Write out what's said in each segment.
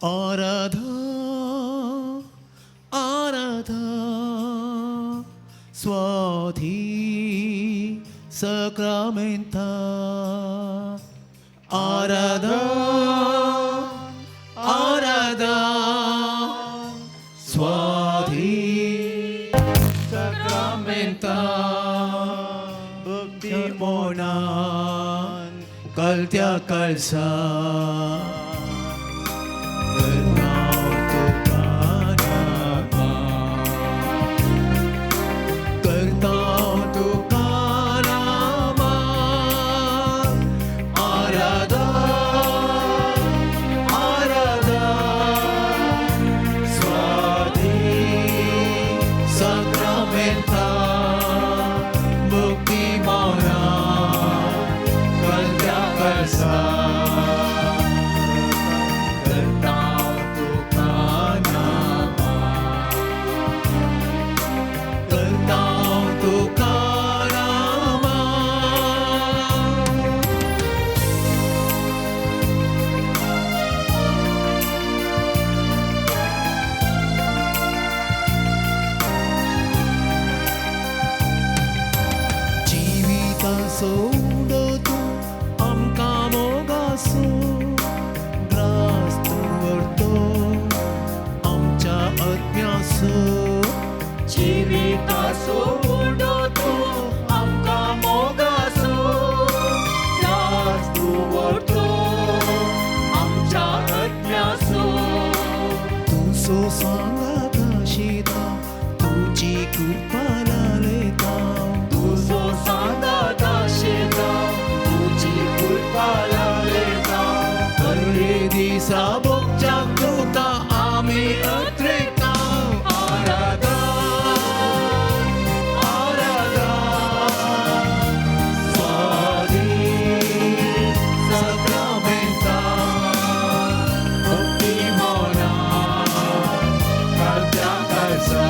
Aradha Aradha स्वाधी sacramenta Aradha Aradha स्वाधी sacramenta bukti mo nan kaltya kalsa सोडतो आमका मोगासो त्रास उरतो आमच्या अज्ञासो जिविता सोडतो आमका मोगासो त्रास उरतो आमच्या अज्ञासो तुसो सांगात आशिता तुझी कृपा लालेता तुझो सांगात आशिता तुझी कृपा लालेता हरे दिसा बोगजाक तुका आमी अत्रेता आराधा आराधा स्वाधी sacramenta भक्ती मोना kaltya kalsa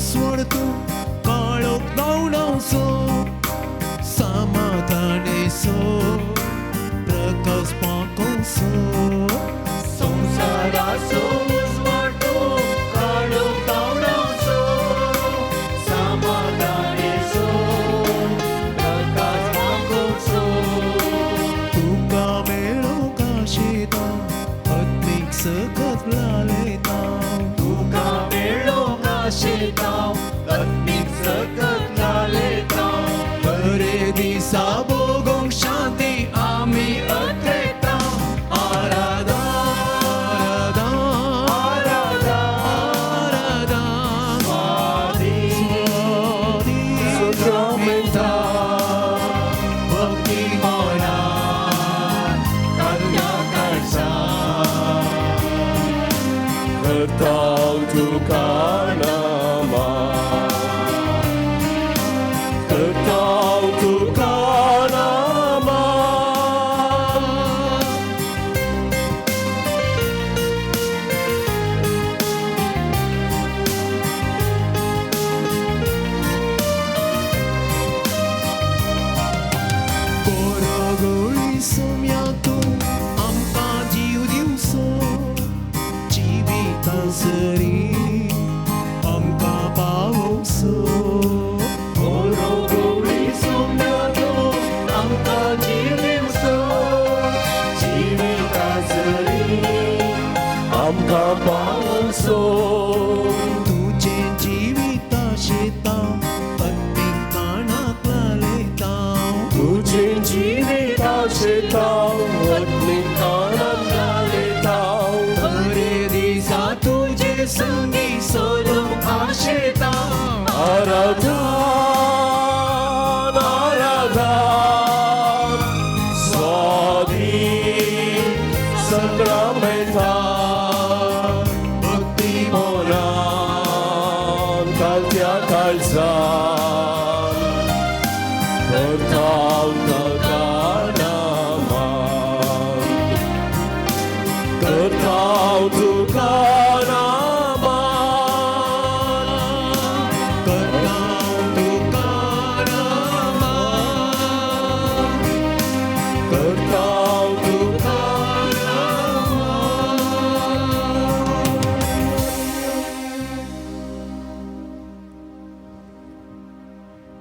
सोडतो काळोख धावडावसो समाधानेसो प्रकाश पाकोसो संसारासो उजवाडो काळोख धावडावसो समाधानेसो प्रकाश पाकोसो तुका मेळो काशेता आत्मीक सकत लालेता तुका मेळो काशेता आत्मीक सकत लालेता हरे दिसा भोगोंक शांती आमी अत्रेता आराधा आराधा आराधा स्वाधी sacramenta भक्ती मोना kaltya kalsa करताव तुका नामा करताव तुका नामा कोरोगोळी सोम्यातो आमकां जीव दिवचो जिवितासरी आमकां पावोसो कोरोगोळी सोम्यातो आमकां जीव दिवचो जिवितासरी आमकां पावोसो तुजे जिविता शेता आत्मीक काणाक लालेता तुझे जिविता शेता आत्मीक काणाक लालेता हरे दिसा तुजे संगी सोदूंक आशेता Aradha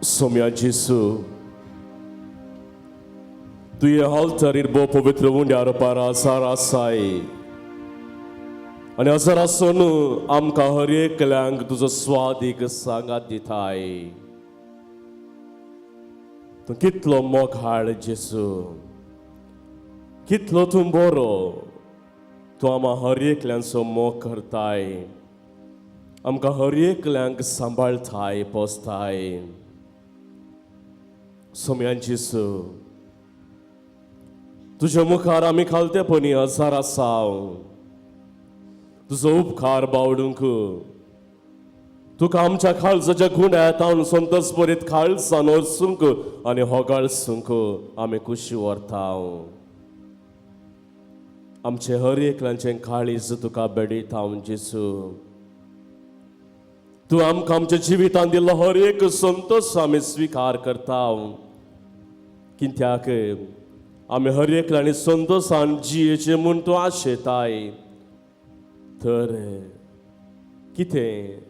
Somia Jesu, tuye altarir bo pavitra unyar para sarasai. आणि असर आसून आमकां हर एकल्यांक तुजो स्वादीक सांगात दिताय. तूं कितलो मोगाळ जेसू, कितलो तूं बरो. तूं आम्हा हर एकल्यांचो मोग करताय, आमकां हर एकल्यांक सांबाळताय, पोसताय. सोम्यान जेसू, तुज्या मुखार आमी खालतेपणी हजार आसाव. तुजो उपकार बावडूंक तुका आमच्या खालसाच्या गुण्यातावन संतोष बरीत खालसान वरसूंक आनी होगाळसूंक आमी खुशी व्हरताव. आमचे हर एकल्यांचें काळीज तुका बेडीताव जेसू. तूं आमकां आमच्या जिवितांत दिल्लो हर एक संतोष आमी स्विकार करताव. कित्याक आमी हर एकल्यांनी संतोषान जियेचें म्हूण तूं आशेताय. तर कितें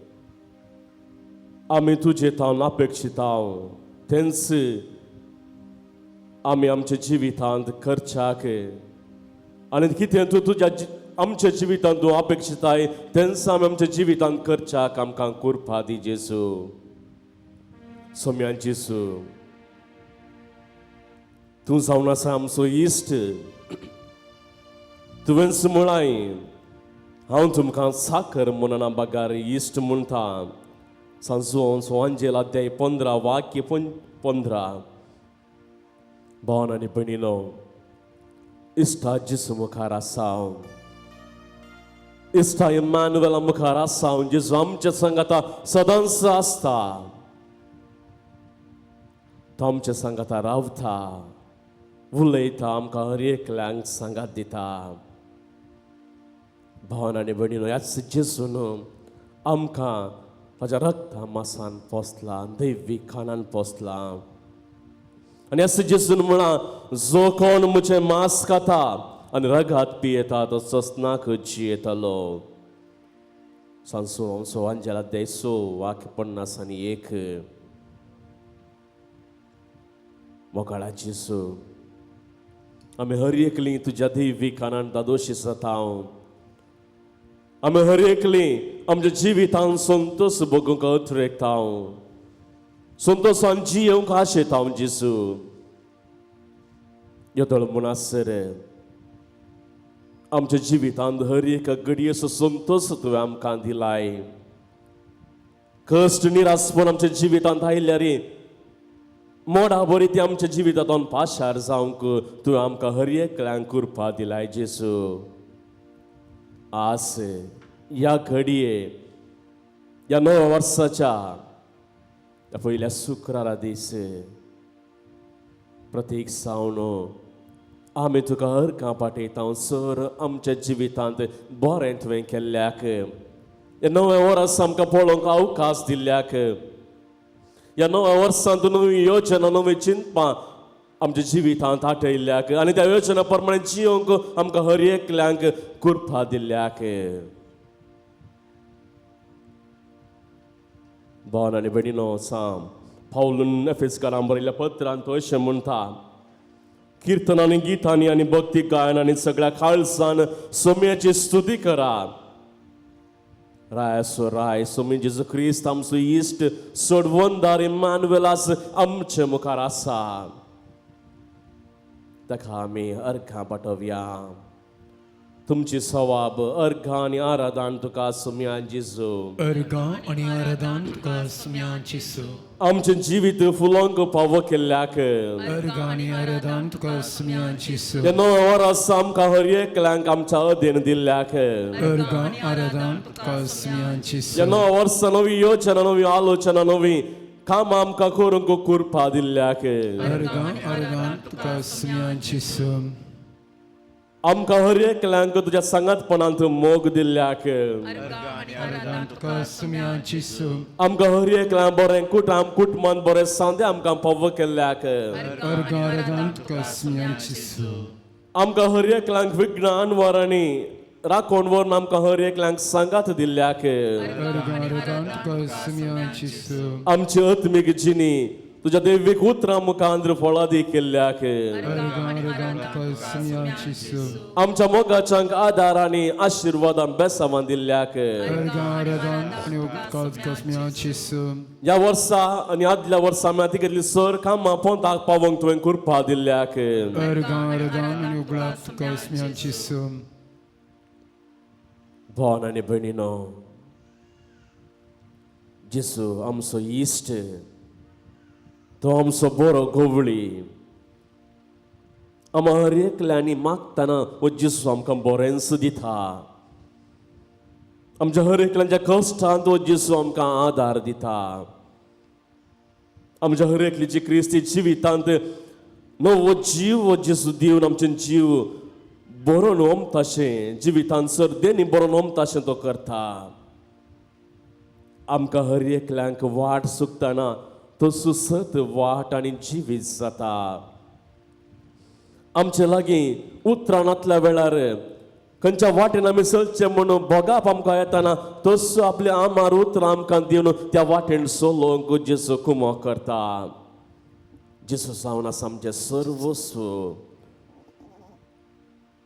आमी तुजे तावन अपेक्षिताव तेंच आमी आमच्या जिवितांत करच्याक, आनी कितें तूं तुज्या आमच्या जिवितांत तूं अपेक्षिताय तेंच आमी आमच्या जिवितांत करच्याक आमकां कृपा दी जेसू. सोम्यान जेसू, तूं जावन आसा आमचो इश्ट. तुवेंच म्हळाय हांव तुमकां साकर म्हणना बागार इश्ट म्हणटा. सांजो अंजेल अध्याय 15 वाक्य 15. भावन आनी भयणीनो, इश्टा जेसू मुखार आसाव. इश्टा इमॅन्युएला मुखार आसाव. जेजू आमच्या संगाता सदांच आसता. तो आमच्या संगाता रावता, उलयता, आमकां हर एकल्यांक सांगात दिता. भावन आनी भयणीनो, ह्याच जेजून आमकां ताच्या रक्ता मासान पोसला, दैवीक खाणान पोसला. आनी ह्याच जेजून म्हणा, जो कोण म्हजें मांस खाता आनी रगत पियेता तो सोंसनाक जियेतलो. सांजो अंजेल अध्याय 6 वाक्य 50 आनी 1. मोगाळा जेजू, आमी हर एकलीं तुज्या दैवीक खाणान दादोशी जाताव. आमी हर एकलीं आमच्या जिवितांत संतोष भोगूंक अथरेकताव, संतोषान जियेवंक आशेताव जेसू. येदोळ म्हणसर आमच्या जिवितांत हर एक घडयेचो संतोष तुवें आमकां दिलाय. कश्ट निरासपण आमच्या जिवितांत आयल्यार मोडा बरी ती आमच्या जिवितांतून पाशार जावंक तुवें आमकां हर एकल्यांक कृपा दिलाय जेसू. आज या घडये, या नव्या वर्साच्या या पयल्या शुक्रारा दीस प्रत्येक सावन आमी तुका हरकां पाठयता. सर आमच्या जिवितांत बरें तुवें केल्ल्याक, या नव्या वर्स आमकां पळोवंक अवकाश दिल्ल्याक, या नव्या वर्सांत नवी योजना, नवी चिंतपां आमच्या जिवितांत आटयल्ल्याक, आनी त्या योजना प्रमाणे जियोंक आमकां हर एकल्यांक कृपा दिल्ल्याक. भावन आनी भयणीनो, सांग पावलून एफेसकारांक बरयल्ल्या पत्रांत अशें म्हणटा, किर्तनांनी, गितांनी आनी भक्ती गायनांनी सगळ्या खालसान सोम्याची स्तुती करा. राय असो राय सोमी जेजू क्रिस्त आमचो इश्ट सोडवणदार इमॅन्युएलास आमचे मुखार आसा. ताका आमी अर्घां पाठोवया. तुमची सवाब अर्घां आनी आराधन तुका सोम्यान जेजू. अर्घां आनी आराधन तुका सोम्यान जेजू. आमचें जिवीत फुलोवंक फावो केल्ल्याक अर्घां आनी आराधन तुका सोम्यान जेजू. हे नवं वर्स आमकां हर एकल्यांक आमच्या अधीन दिल्ल्याक अर्घां आराधन तुका सोम्यान जेजू. हे नवं वर्स नवी योजना, नवी आलोचना, नवी काम आमकां करूंक कृपा दिल्ल्याक अर्घां आराधन तुका सोम्यान जेजू. आमकां हर एकल्यांक तुज्या सांगातपणांत मोग दिल्ल्याक आराधन तुका सोम्यान जेजू. आमकां हर एकल्यांक बरें कुटुंबांत बरें सांदे आमकां फावो केल्ल्याक अर्घां आराधन तुका सोम्यान जेजू. आमकां हर एकल्यांक विज्ञान वरांनी राखण व्हरून आमकां हर एकल्यांक सांगात दिल्ल्याक अर्घां आराधन तुका सोम्यान जेजू. आमची आत्मीक जिणी तुझ्या दैविक उतरां मुखांद्र फळादी केल्ल्याक अर्गान तुका सुम्यांची सो आमच्या मोगाच्यांक आदार आनी आशिर्वादां बेसावां दिल्ल्याक अर्गान आनी तुका सुम्यांची सो ह्या वर्सा आनी आदल्या वर्सा आमी तिगेली सर कामां पोंताक पावोंक तुवें कृपा दिल्ल्याक अर्गान आनी तुका सुम्यांची सो भावन आनी भयणीनो जेसू आमचो इश्ट तो आमचो बरो गोवळी आमी हर एकल्यांनी मागतना हो जेसू आमकां बरेंच दिता आमच्या हर एकल्यांच्या कश्टांत हो जेसू आमकां आदार दिता आमच्या हर एकलीची क्रिस्ती जिवितांत नवो जीव हो जेसू दिवन आमचे जीव बरो नोमताशें जिवितांत सर्देनी बरो नोमताशें तो करता आमकां हर एकल्यांक वाट चुकतना तो सुसत वाट आनी जिवीत जाता आमचे लागीं उतराणांतल्या वेळार खंयच्या वाटेन आमी चलचे म्हणून बोगाप आमकां येताना तस आपले आमार उतरां आमकां दिवन त्या वाटेन चलोवंक जेसू कुमो करता जेसू जावन आसा आमचें सर्वस्व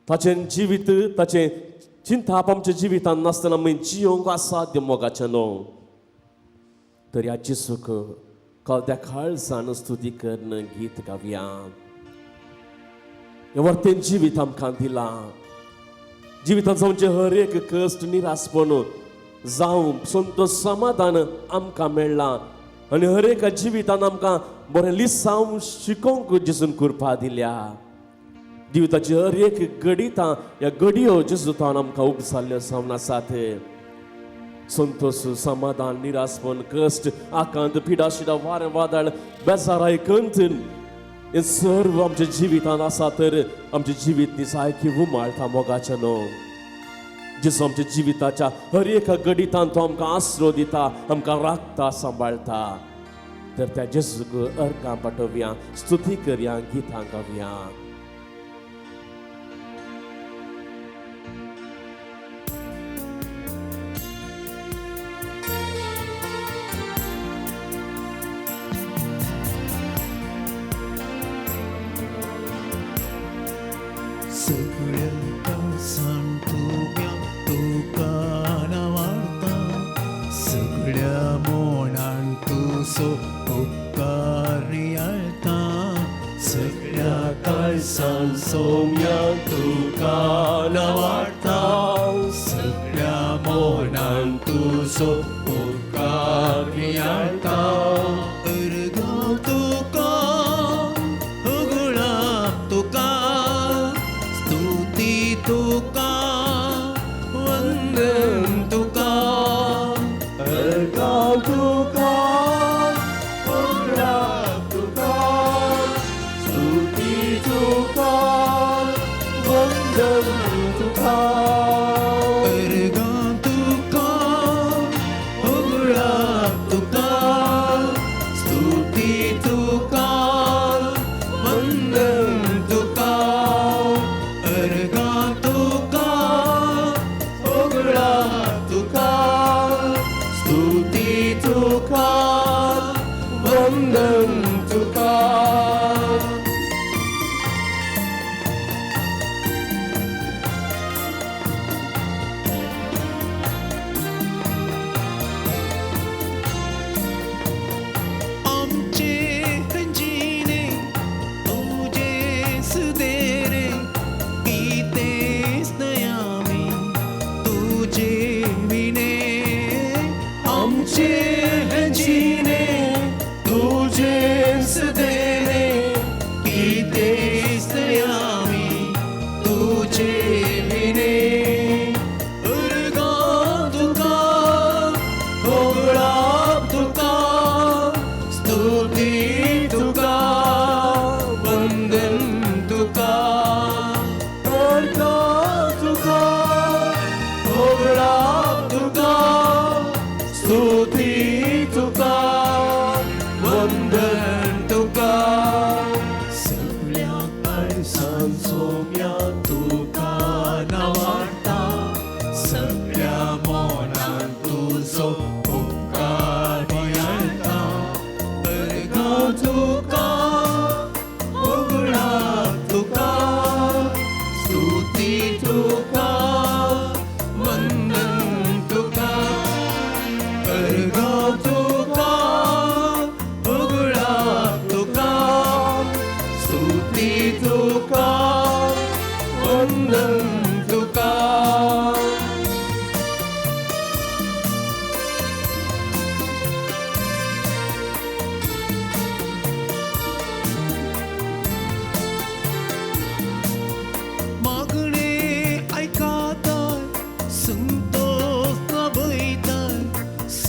ताचें जिवीत ताचें चिंताप आमच्या जिवितांत नासतना आमी जियोंक असाध्य मोगाचें न्हू तर ह्या जेसूक कळत्या काळजान स्तुती करन गीत गावया हे वर्तेन जिवीत आमकां दिलां जिवितांत आमचे हर एक कश्ट निरासपण जावं संत समाधान आमकां मेळ्ळां आनी हर एका जिवितांत आमकां बरें लिसांव शिकोवंक जेसून कृपा दिल्या जिविताची हर एक घडितां ह्या घडयो जेजूतान आमकां उपसाल्ल्यो जावन आसात संतोष समाधान निरासपण कश्ट आकांत पिडा शिडा वारें वादळ बेजार आयकंत हे सर्व आमच्या जिवितांत आसा तर आमचें जिवीत न्ही सारकी उमाळटा मोगाचें न्हू जेसू आमच्या जिविताच्या हर एका घडितांत तो आमकां आसरो दिता आमकां राखता सांबाळटा तर त्या जेसूक अर्गां पाठोवया स्तुती करया गितां गावया सगळ्या काळजान तुका नावाडटा सगळ्या मोणान तुजो उपकार नियाळटा सगळ्या काळजान सोम्या तुका नावाडटा सगळ्या मोणान तुजो उपकार नियाळटा अर्गां तुका उगडाप तुका तुका वंदन तुका अर्गां तुका उगडाप तुका स्तुती तुका वंदन तुका अर्गां तुका उगडाप तुका स्तुती तुका वंदन तुका अर्गां तुका उगडाप तुका स्तुती तुका वंदन तुका आमचे जिणे तुजे सुदेरे गीतेच नयामी तुझे विणे आमचे जिणे तुझे सुदेरे गीतेच नयामी तुझे विणे अर्गां तुका उगडाप तुका स्तुती तुका वंदन तुका अर्गां तुका उगडाप तुका स्तुती तुका वंदन तुका सगळ्या काळजान सोम्या तुका नावाडटा सगळ्या मोनान तुजो उपकार नियाळटा अर्गां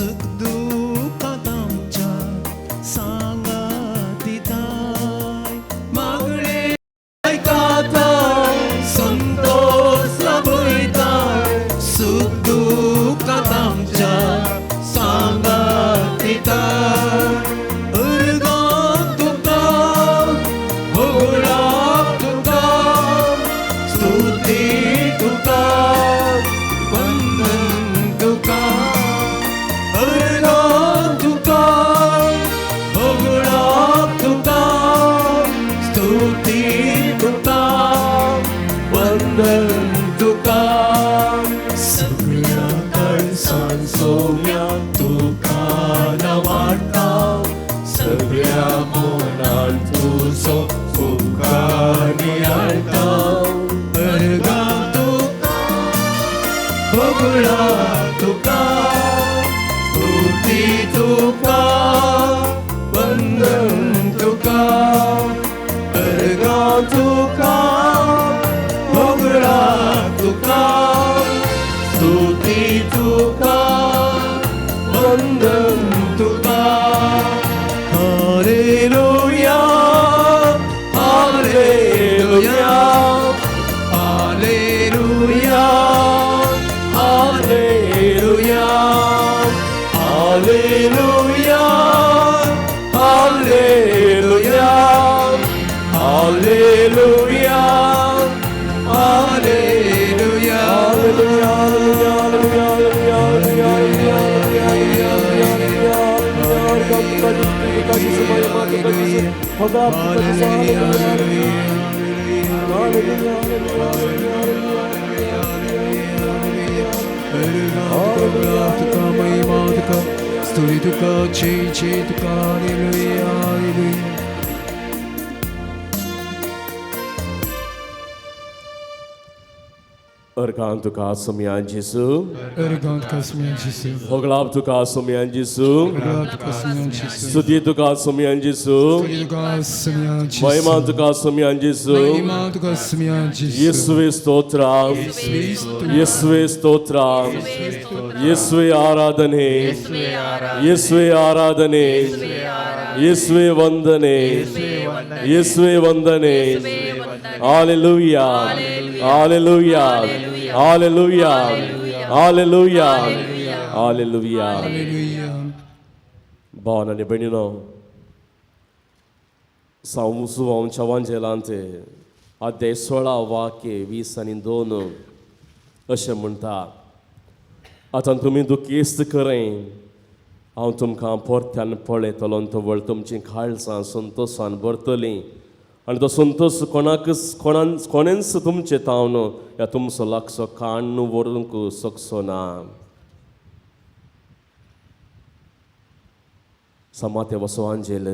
सुखदुःखात आमच्या सांगतीताय मागणे ऐकाता संतोष लाभविताय सुखदुःखात आमच्या सांगतीताय उर्गात तुका होगळात तुका स्तुती तुका वंदन तुका उर्गात तुका होगळात तुका स्तुती तुका वंदन तुका सगळ्या काळसान सोम्यात तुका नावाडटा सगळ्या मोनान तुजो उपकार नियाळटा अर्गां तुका होगळां तुका स्तुती तुका वंदन तुका अर्गां तुका होगळां तुका स्तुती तुका वंदन तुका hallelujah hallelujah hallelujah hallelujah hallelujah hallelujah hallelujah hallelujah स्तुति तुका जय तुका hallelujah hallelujah Orgaan tuka sumyan Jesu. Orgaan tuka sumyan Jesu. Hoglab tuka sumyan Jesu. Hoglab tuka sumyan Jesu. Stuti tuka sumyan Jesu. Stuti tuka sumyan Jesu. Mahima tuka sumyan Jesu. Mahima tuka sumyan Jesu. Yesuwe stotra. Yesuwe stotra. Yesuwe आराधने. Yesuwe आराधने. Yesuwe वंदने. Yesuwe वंदने. Hallelujah. Hallelujah. Hallelujah. Hallelujah. Hallelujah. Bana ne benino. Saumusu vauncha vangelante. Adde 16 वाक्य 20 आणि 2 अशें म्हणटा आतां तुमी दुखेस्त करें हांव तुमकां परत्यान पळयतलो तो वळ तुमची काळजां संतोशान भरतली आनी तो संतोश कोणेंच तुमचे तावन या तुमचो लागसो काण व्हरूंक शकचो ना समाते वसवांजेल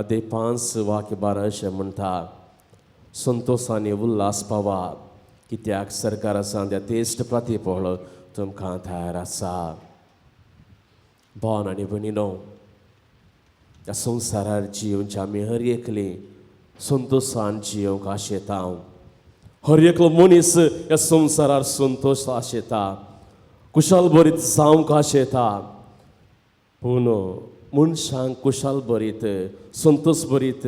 अदे 5 वाक्य 12 अशें म्हणटा संतोषानी उल्हास पावा कित्याक सरकार आसा त्या तेस्ट प्रतिफळ तुमकां तयार आसा भावन आनी भयणीनो ह्या संवसारार जियोवची आमी हर एकली संतोशान जियोवंक आशेता हर एकलो मनीस ह्या संवसारार संतोश आशेता कुशाल भरीत जावंक आशेता पूण मनशांक कुशाल भरीत संतोश भरीत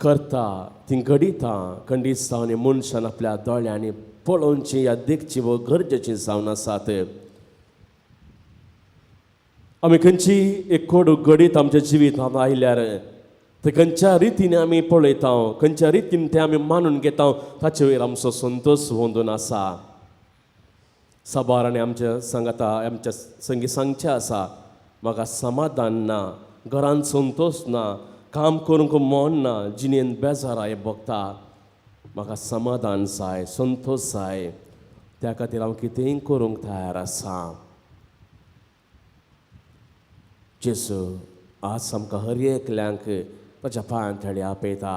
करता ती घडिता खंडिता आनी मनशान आपल्या दोळ्यांनी पळोवची या देखची व गरजेची जावन आसात आमी खंयची एक कोड घडीत आमच्या जिवितांत आयल्यार ते खंयच्या रितीन आमी पळयता खंयच्या रितीन ते आमी मानून घेता ताचे वयर आमचो संतोश वोंदून आसा साबारांनी आमच्या सांगाता आमच्या संगी सांगचें आसा म्हाका समाधान ना घरांत संतोष ना काम करूंक मन ना जिणेन बेजाराय भोगता म्हाका समाधान जाय संतोष जाय त्या खातीर हांव कितेंय करूंक तयार आसा जेसू आज आमकां हर एकल्यांक ताच्या पांयां थेडे आपयता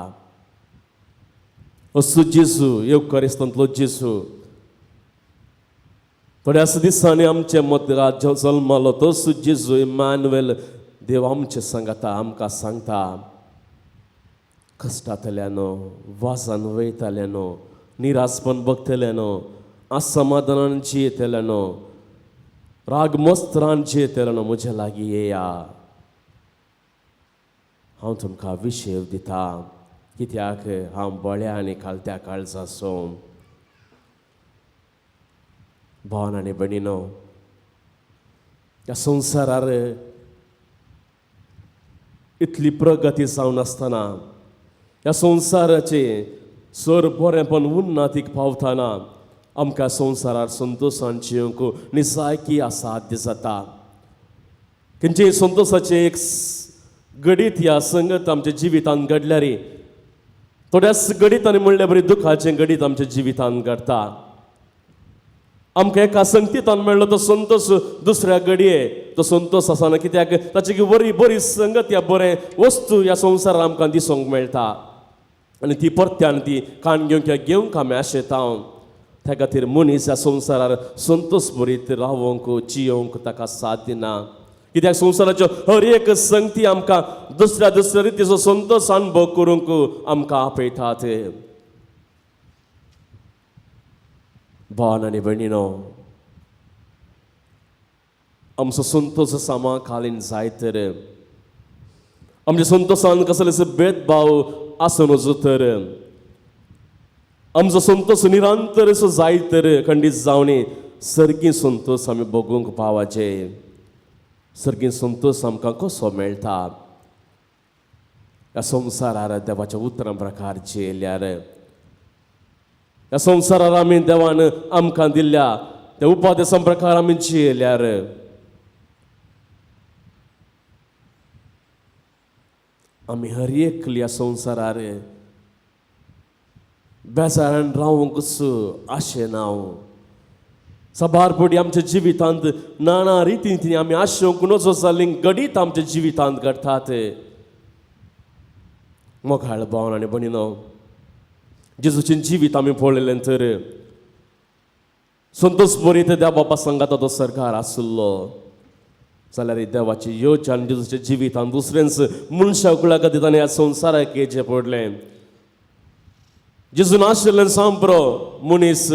असो जेसू येवकारिस्तांतलो जेसू थोड्याच दिसांनी आमचे मदरात जल्मलो तोच जेजू इमॅन्युएल देव आमचे सांगता आमकां सांगता कश्टांतल्यानो वासान वयताल्यानो निरासपण भोगतल्यानो असमाधानान जियेतल्यानो राग मस्तरान जेतेरण म्हजे लागीं येया. हांव तुमकां विशेव दिता, कित्याक हांव बळ्या आनी खालत्या काळजाचो. भावन आनी भयणीनो, ह्या संवसारार इतली प्रगती जावन आसतना, ह्या संवसाराचे सर बरेंपण उन्नतीक पावतना आमकां संवसारार संतोशान जियोंक निसायकी असाध्य जाता. खंयचेय संतोशाचे एक घडीत ह्या संगत आमच्या जिवितांत घडल्यार थोड्याच घडीतांनी म्हणल्या बरी दुखाचें घडीत आमच्या जिवितांत घडटा. आमकां एका संगतीतान मेळ्ळो तो संतोश दुसऱ्या घडये तो संतोश आसना, कित्याक ताची बरी बरी संगत ह्या बरें वस्तू ह्या संवसारान आमकां दिसूंक मेळटा आनी ती परत्यान ती काण घेवंक आमी आशेता. त्या खातीर मनीस ह्या संवसारार संतोश भरीत रावंक जियोंक ताका साथ दिना, कित्याक संवसाराच्यो हर एक संगती आमकां दुसऱ्या दुसऱ्या रितीचो संतोश अनुभव करूंक आमकां आपयतात. भावन आनी भयणीनो, आमचो संतोश समाकालीन जाय तर आमच्या संतोशान कसलेच भेदभाव आसूं नजो तर आमचो संतोष निरंतर असो जाय तर खंडीत जावनी सर्गी संतोष आमी भोगूंक पावचे. सर्गी संतोष आमकां कसो मेळटा? ह्या संवसारार देवाच्या उतरां प्रकार जियेल्यार, ह्या संवसारार आमी देवान आमकां दिल्ल्या त्या उपादेशां प्रकार आमी जियेल्यार आमी हर एक ह्या संवसारार बेजारान रावंकच आशेना. सबारपडी आमच्या जिवितांत नाना रितीन आमी आशेवंक नजो जाल्ली घडीत आमच्या जिवितांत घडटात. मोगाळ भावन आनी भयणीनो, जेजूचें जिवीत आमी पळयलें तर संतोश भरीत देवा बापा संगाता तो सरकार आसलो जाल्यार देवाची येवच्यान जेजूच्या जिवितांत दुसऱ्यांच मनशाकुळा खातीर ताणें ह्या संवसाराक येवचें पडलें. जेजू नाशिल्लें सांपरो मनीस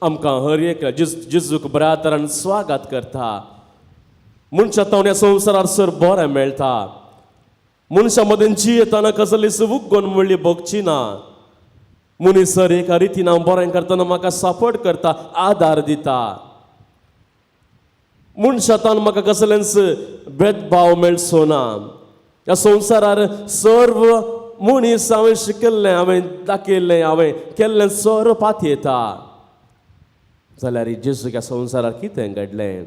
आमकां हर एक जेजूक बऱ्या तरान स्वागत करता. मनशा तावन ह्या संवसारार सर बरें मेळटा. मनशा मदें जियेतना कसलीच उगोन म्हणली भोगची ना. मनीस सर एका रितीन हांव बरें करतना म्हाका सपोर्ट करता, आदार दिता. मनशातान म्हाका कसलेंच भेदभाव मेळचो ना. ह्या संवसारार सर्व मनीस हांवें शिकयल्लें, हांवें दाखयल्लें, हांवें केल्लें सर पातयेता. जाल्यार जेजूक ह्या संवसारार कितें घडलें?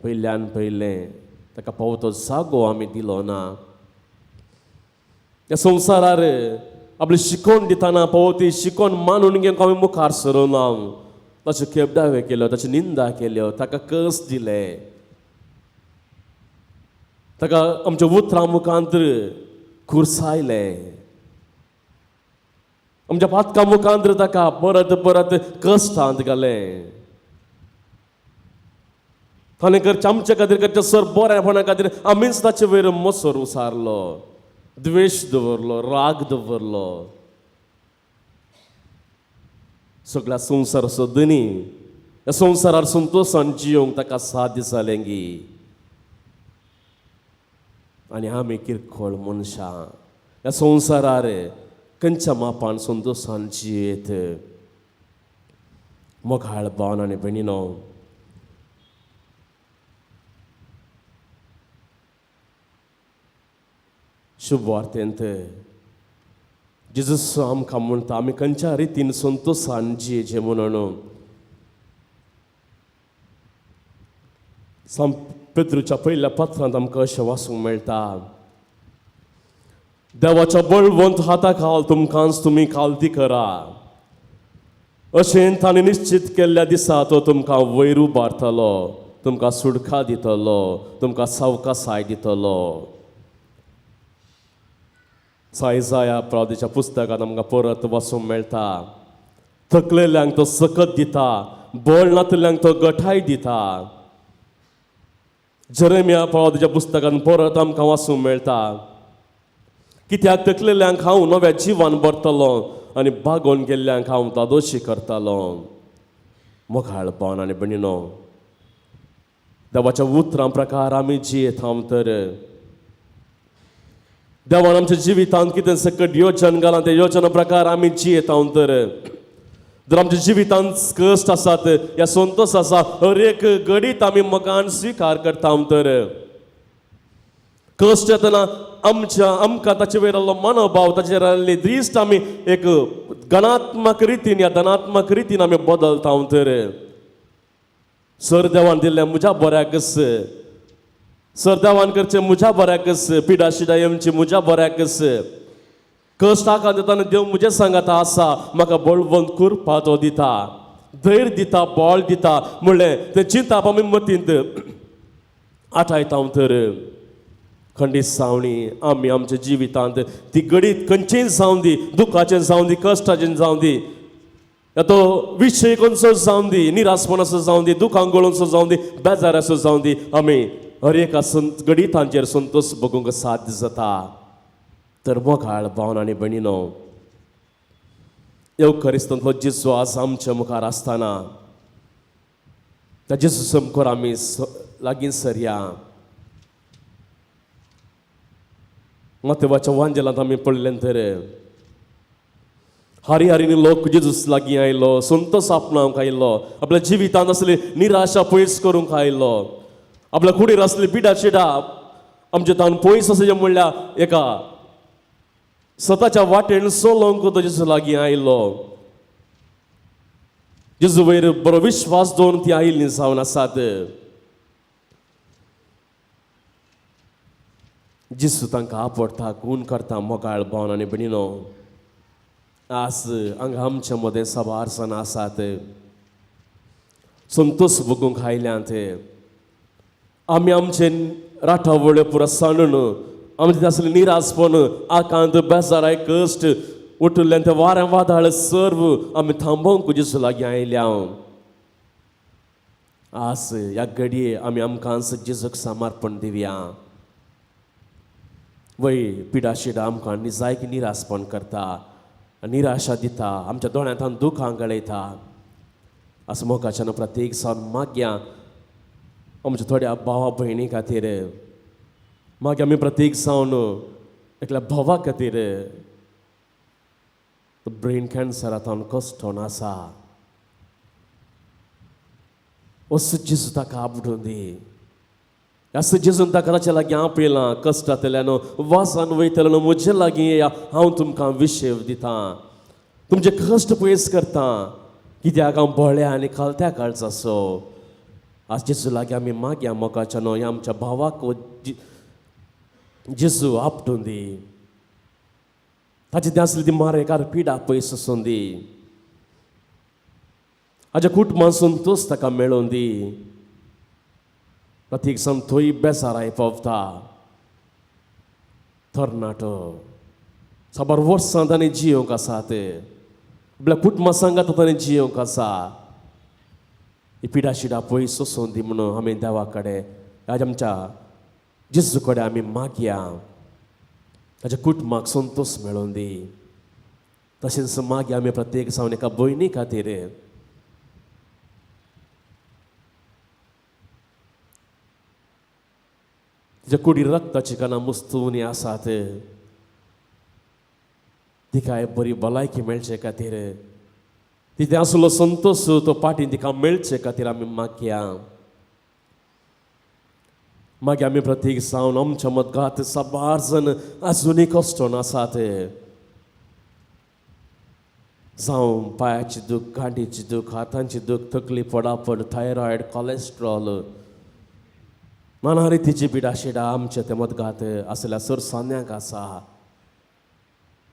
पयल्यान पयलें ताका पावतो जागो आमी दिलो ना. ह्या संवसारार आपली शिकोवन दितना पावती शिकोवन मानून घेवंक आमी मुखार सरोना. ताच्यो केबडावे केल्यो, ताची निंदा केल्यो, ताका कस दिले, ताका आमच्या उतरां मुखांतर खुरसायले, आमच्या पातकां मुखांतर ताका परत परत कश्टांत घालें. ताणें करचें आमचे खातीर करचें सर बरेपणा खातीर आमीच ताचे वयर मोसोर उसारलो, द्वेश दवरलो, राग दवरलो. सगळ्या संवसाराचो धनी ह्या संवसारार संतोशान जियोंक ताका 7 दिसां लेंगी. आनी आमी किरकोळ मनशां ह्या संवसारार खंयच्या मापान संतोशान जियेत. मोगाळ भावन आनी भयणीनो, शुभ वार्तेंत जेजूस आमकां म्हणटा आमी खंयच्या रितीन संतोशान जियेचें म्हणून. सांत पेद्रूच्या पयल्या पत्रांत आमकां अशें वाचूंक मेळटा, देवाच्या बळवंत हाता खाल तुमकांच तुमी खालती करा. अशें ताणें निश्चित केल्ल्या दिसा तो तुमकां वयर उबारतलो, तुमकां सुडका दितलो, तुमकां सावकासाय दितलो. सायजाया प्रवादीच्या पुस्तकांत आमकां परत वाचूंक मेळटा, थकलेल्यांक तो सकत दिता, बळ नातल्यांक तो गठाय दिता. जेरेमिया प्रवादीच्या पुस्तकांत परत आमकां वाचूंक मेळटा, कित्याक थकलेल्यांक हांव नव्या जिवान भरतलो आनी भागोवन गेल्ल्यांक हांव दादोशी करतलो. मोगाळ भावन आनी भयणीनो, देवाच्या उतरां प्रकार आमी जियेता तर देवान आमच्या जिवितांत कितें सकट योजन घालां ते योजना प्रकार आमी जियेता तर जर आमच्या जिवितांत कश्ट आसात या संतोष आसा हर एक घडीत आमी मोगान स्वीकार करता तर कश्ट येतना आमकां ताचे वयर आसलो मनोभाव ताचेर आसली द्रिश्ट आमी एक गणात्मक रितीन या धनात्मक रितीन आमी बदलता तर सर देवान दिल्लें म्हज्या बऱ्याकच सर देवान करचें म्हज्या बऱ्याकच पिडा शिडा येवची म्हज्या बऱ्याकच कश्ट आकार दिताना देव म्हजे सांगाता आसा म्हाका बळवंत करपा तो दिता धैर्य दिता बळ दिता म्हणलें तें चिंतप आमी मतींत आठयता तर खंडीत सावणी आमी आमच्या जिवितांत ती घडीत खंयचीय जावं दी दुखाचें जावं दी कश्टाचें जावं दी तो विशय खंयचो जावं दी निरासपणाचो जावं दी दुखां गळोवचो जावं दी बेजाराचो जावं दी आमी हर एका घडीतांचेर संतोष बगूंक साध्य जाता तर मोगाळ भावन आनी भयणीनो एवखरिस्तांतलो जेजू आज आमच्या मुखार आसतना त्या जेजू समोर आमी लागीं सरया मत्तेवाच्या वांजेलांत आमी पडलें तर हारी हारीनी लोक जेजूस लागीं आयलो संतोष आपणावंक आयलो आपल्या जिवितांत आसली निराशा पयस करूंक आयलो आपल्या कुडीर आसली पिडा शिडा आमचे तान पयस आसा म्हणल्यार एका स्वताच्या वाटेन सोलोवंक तो जेजू लागीं आयलो जेजू वयर बरो विश्वास दवरून ती आयिल्लीं जावन आसात जेजू तांकां आपडटा खून करता मोगाळ भावन आनी भयणीनो आज हांगा आमच्या मदें सवार जाण आसात संतोष बगूंक आयल्यांत आमी आमचे राठावळ्यो पुरो सांडून आमचें आसलें निरासपण आकांत बेजाराय कश्ट उठिल्लें तें वारें वादळ सर्व आमी थांबोवंक जेजू लागीं आयल्या आज ह्या घडये आमी आमकां जेजूक समर्पण दिवया वय पिडा शिडा आमकां जायकी निरासपण करता निराशा दिता आमच्या दोळ्यांत दुखां गळयता असं मोगाच्यान प्रत्येक सावन मागया आमच्या थोड्या भावा भयणी खातीर मागीर आमी प्रत्येक सावन एकल्या भावा खातीर ब्रेन कॅन्सरांत कश्टोन आसा असो जेजू ताका आपडून दी असं जेजून ताका ताचे लागीं आपयलां कश्टांतल्यान वासान वयतल्यान म्हजे लागीं येया हांव तुमकां विशय दितां तुमचे कश्ट पयस करता कित्याक हांव बोळ्या आनी खालत्या काळचा आसो आज जेजू लागीं आमी मागया मोगाच्यान ह्या आमच्या भावाक जेजू आपटून दी ताची ती आसली ती मारेकार पिडा पयस वचून दी हाज्या कुटुंबांत संतोष ताका मेळोवन दी प्रत्येक सण थंय बेजाराय पावता तरणाटो साबार वर्सां ताणें जियोंक आसात आपल्या कुटुंबा सांगात ताणें जियोंक आसा ही पिडा शिडा पयस वचून दी म्हणून आमी देवा कडेन आज आमच्या जेजू कडेन आमी मागया ताच्या कुटुंबाक संतोष मेळोवन दी तशेंच मागया आमी प्रत्येक सावन एका भयणी खातीर जे कुडी रक्ताची काना मुस्तुनी आसात तिका बरी भलायकी मेळचे खातीर तिथे आसलो संतोष तो पाटीन तिका मेळचे खातीर आमी मागया मागीर आमी प्रत्येक सावन आमच्या मदगांत साबार जण आजुनूय कश्टोन आसात जावं पांयाची दूख गांठीची दूख हातांची दूख तकली पडापड थायरॉयड कोलेस्ट्रॉल नाना रितीची पिडा शिडा आमच्या ते मदगांत आसल्या सरसान्यांक आसा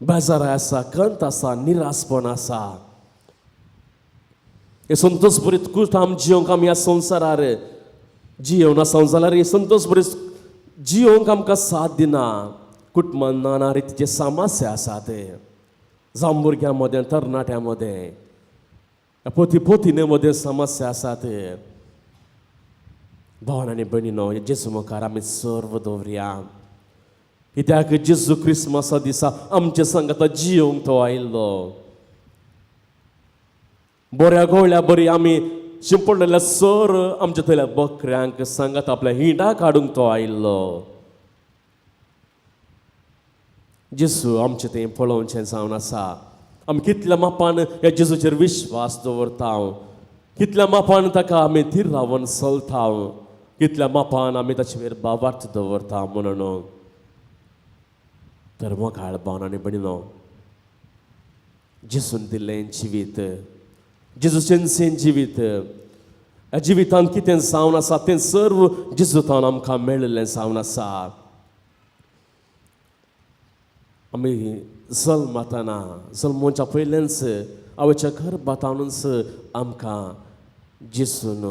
बेजाराय आसा कंत आसा निरासपण आसा हे संतोष बरीत खूश आम जियोंक आमी ह्या संवसारार जियोन आसा जाल्यार हे संतोष बरीत जियोंक आमकां साथ दिना कुटुंबान नाना रितीचे समस्या आसात जावं भुरग्यां मदें तरणाट्यां मदें पोती पोतीने मदें समस्या आसात भावन आनी भयणीनो जेजू मुखार आमी सर्व दवरया कित्याक जेजू क्रिस्मसा दिसा आमचे सांगात जियोंक तो आयिल्लो बऱ्या गोळ्या बरी आमी शिंपडलेल्या सर आमच्या थंयल्या बकऱ्यांक सांगात आपल्या हिंडा काडूंक तो आयिल्लो. जेसू आमचें तें पळोवचें जावन आसा. आमी कितल्या मापान ह्या जेजूचेर विश्वास दवरता, कितल्या मापान ताका आमी धीर रावन चलता, कितल्या मापान आमी ताचे वयर बाबार्थ दवरता म्हणून. तर मोगाळ भावन आनी भयणीनो, जेजून दिल्लें जिवीत, जेजूचें जिवीत, ह्या जिवितांत कितें जावन आसा तें सर्व जेजूतान आमकां मेळिल्लें जावन आसा. आमी जल्मातना जल्मोवच्या पयलेंच आवयच्या गर्भातानूच आमकां जेजून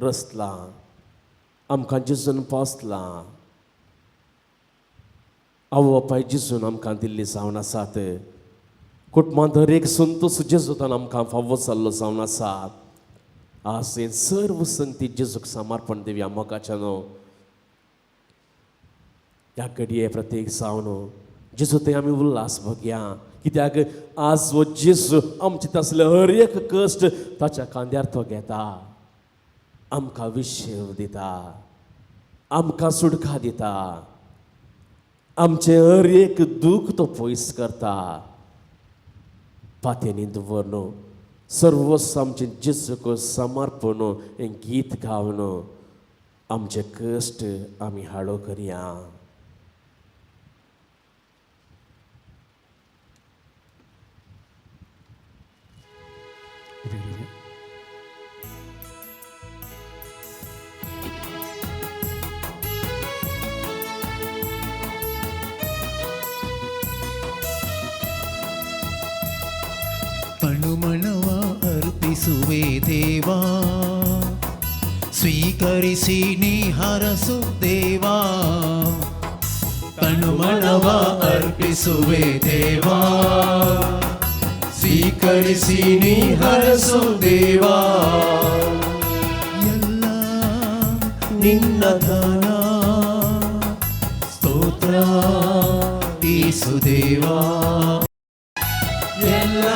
रचला, आमकां जेजून पोसला. आवय बापाय जेजून आमकां दिल्ली जावन आसात. कुटुंबांत दर एक संतोश जेजूतान आमकां फावो जाल्लो जावन आसा. आज हे सर्व संगती जेजूक समर्पण दिवया मोगाच्यान. ह्या घडये प्रत्येक जावन जेजू ते आमी उल्हास भोगया, कित्याक आज हो जेजू आमचे तसले हर एक कश्ट ताच्या खांद्यार तो घेता, आमकां विशेव दिता, आमकां सुटका दिता, आमचे हर एक दूख तो पयस करता. पात्यांनी दवरून सर्वस्व आमचे जेजूक समर्पण हें गीत गावन आमचे कश्ट आमी हाडो करया. ತನುಮಣವ ಅರ್ಪಿಸುವೆ ದೇವಾ, ಸ್ವೀಕರಿಸಿ ನೀ ಹರಸು ದೇವಾ. ತನುಮಣವ ಅರ್ಪಿಸುವೆ ದೇವಾ, ಸ್ವೀಕರಿಸಿ ನೀ ಹರಸು ದೇವಾ. ಎಲ್ಲ ನಿನ್ನ ದಾನ ಸ್ತೋತ್ರ ಯೇಸುದೇವಾ. ಎಲ್ಲ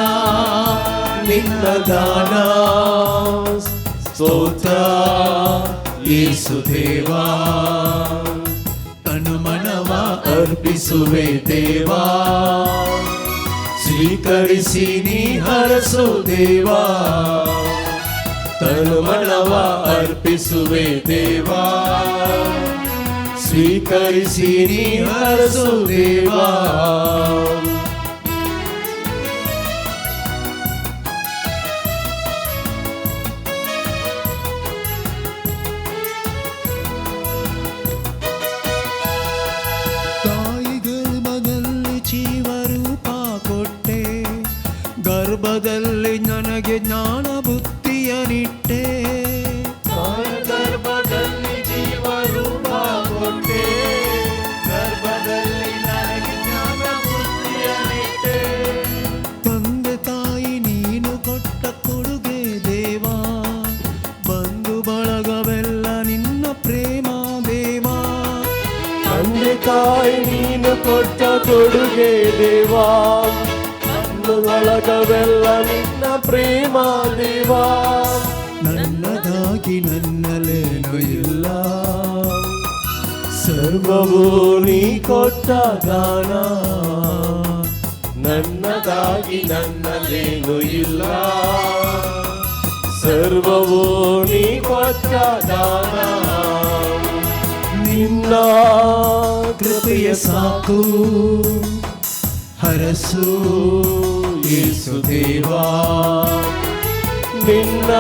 ನಿನ್ನ ದಾನ ಸ್ತೋತ್ರ ಯೇಸುದೇವಾ. ತನುಮನವ ಅರ್ಪಿಸುವೆ ದೇವಾ, ಸ್ವೀಕರಿಸಿ ನೀ ಹರಸು ದೇವಾ. ತನುಮನವ ಅರ್ಪಿಸುವೆ ದೇವಾ, ಸ್ವೀಕರಿಸಿ ನೀ ಹರಸು ದೇವಾ. ಗರ್ಭದಲ್ಲಿ ನನಗೆ ಜ್ಞಾನ ಬುದ್ಧಿಯನಿಟ್ಟೆ, ಗರ್ಭದಲ್ಲಿ ಜೀವ ರೂಪ ಕೊಟ್ಟೆ, ಗರ್ಭದಲ್ಲಿ ನನಗೆ ಜ್ಞಾನ ಬುದ್ಧಿಯನಿಟ್ಟೆ. ತಂದೆ ತಾಯಿ ನೀನು ಕೊಟ್ಟ ಕೊಡುಗೆ ದೇವಾ, ಬಂಧು ಬಳಗವೆಲ್ಲ ನಿನ್ನ ಪ್ರೇಮ ದೇವಾ. ತಂದೆ ತಾಯಿ ನೀನು ಕೊಟ್ಟ ಕೊಡುಗೆ ದೇವಾ, ಒಳಗವೆಲ್ಲ ನಿನ್ನ ಪ್ರೇಮ ದೇವಾ. ನನ್ನದಾಗಿ ನನ್ನಲ್ಲೇನು ಇಲ್ಲ, ಸರ್ವವೂ ನೀ ಕೊಟ್ಟ ದಾನ. ನನ್ನದಾಗಿ ನನ್ನಲ್ಲೇನು ಇಲ್ಲ, ಸರ್ವವೂ ನೀ ಕೊಟ್ಟ ದಾನ. ನಿನ್ನ ಕೃಪೆಯ ಸಾಕು ಹರಸು ಯೇಸುದೇವಾ. ನಿನ್ನ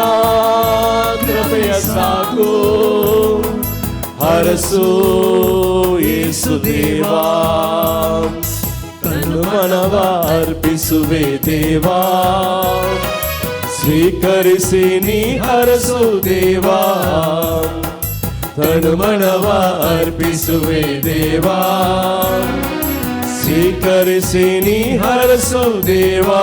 ಕೃಪೆಯ ಸಾಕು ಹರಸು ಯೇಸುದೇವಾ. ತನುಮನವ ಅರ್ಪಿಸುವೆ ದೇವಾ, ಸ್ವೀಕರಿಸಿ ನೀ ಹರಸು ದೇವಾ. ತನುಮನವ ಅರ್ಪಿಸುವೆ ದೇವಾ, ಸ್ವೀಕರಿಸಿ ನೀ ಹರಸು ದೇವಾ.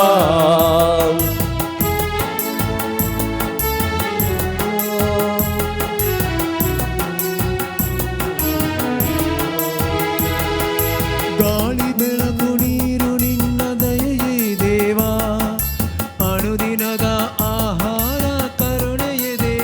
ಗಾಳಿ ಬೆಳಕು ನೀರು ನಿನ್ನ ದಯೆಯೇ ದೇವಾ, ಅನುದಿನದ ಆಹಾರ ಕರುಣೆಯೇ ದೇವಾ.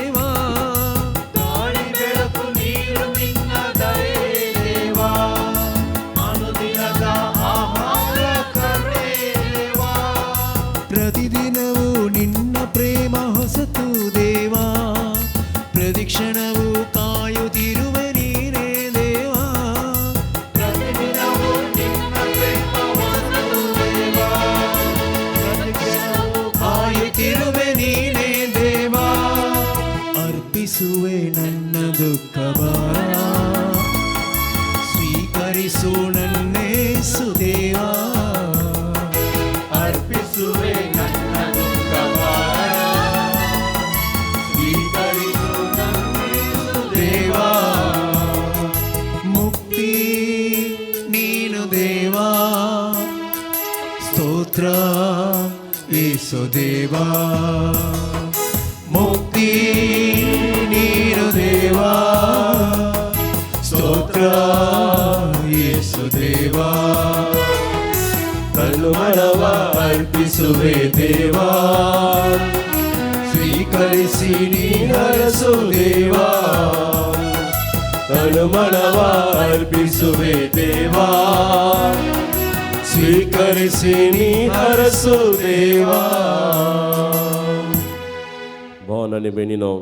देवा मुक्ती नीरु देवा स्तोत्र येसु देवा ತನುಮನವ ಅರ್ಪಿಸುವೆ ದೇವಾ ಸ್ವೀಕರಿಸಿ ನೀ ಹರಸು ದೇವಾ ತನುಮನವ ಅರ್ಪಿಸುವೆ ದೇವಾ ಸ್ವೀಕರಿಸಿ ನೀ ಹರಸು ದೇವಾ. Buon benino.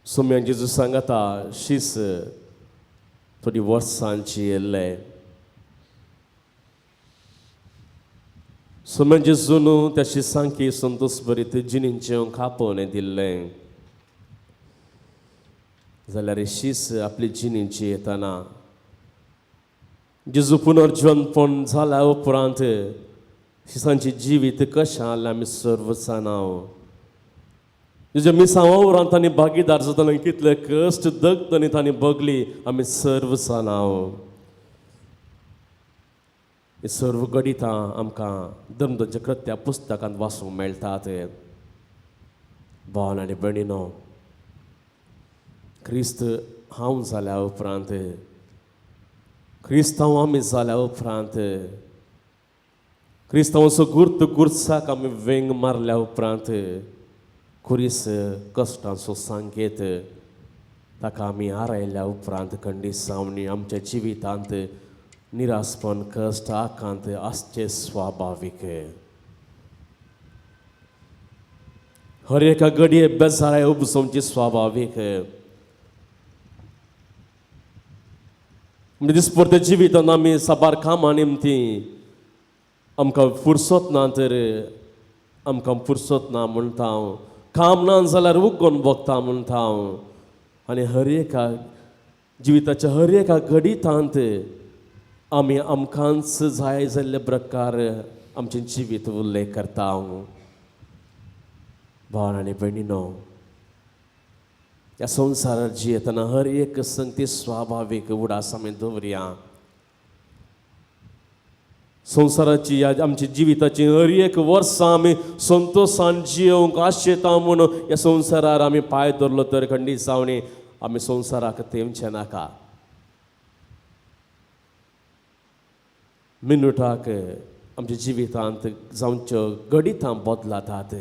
Somian Gesù sangata shis थोडी वर्सांची येल्ले सोमेन जेजून त्या शिसांकी संतोष भरीत जिणींचे खापोवन दिल्लें जाल्यार शीस आपली जिणींची येताना जेजू पुनर्जन्मपण जाल्या उपरांत शिसांची जिवीत कशें जालें आमी सर्व जाणाव. तुज्या मिसांवा उपरांत तांणी भागीदार जाताना कितले कश्ट दगतनी तांणी भोगली आमी सर्व जाणाव. ही सर्व गणितां आमकां धर्मदंच्या कृत्या पुस्तकांत वाचूंक मेळटात. भावन आनी भयणीनो, क्रिस्त हांव जाल्या उपरांत क्रिस्तांव आमी जाल्या उपरांत क्रिस्तांवाचो गुर्त गुर्साक आमी वेंग मारल्या उपरांत खुरीस कश्टांचो संकेत ताका आमी आरायल्या उपरांत खंडीसावणी आमच्या जिवितांत निरासपण कश्ट आकांत आसचे स्वाभावीक. हर एका घडये बेजाराय उपसोवची स्वाभावीक. म्हणजे दिसपरते जिवितांत आमी साबार कामां निमती आमकां फुरसत ना तर आमकां फुरसत ना म्हणटा हांव. काम ना जाल्यार उगोन भोगता म्हणटा हांव. आनी हर एका जिविताच्या हर एका घडीतांत आमी आमकांच जाय जाल्ले प्रकार आमचें जिवीत उल्लेख करता हांव. भावन आनी भयणीनो, ह्या संवसारांत जियेतना हर एक संगती स्वाभावीक उडास आमी दवरया. संवसाराची आमची जिविताची हर एक वर्सां आमी संतोशान जियोवंक आशेता म्हूण ह्या संवसारार आमी पांय दवरलो तर खंडीसावणी आमी संवसाराक तेमचें नाका. मिनटाक आमच्या जिवितांत जावच्यो गडितां बदलातात.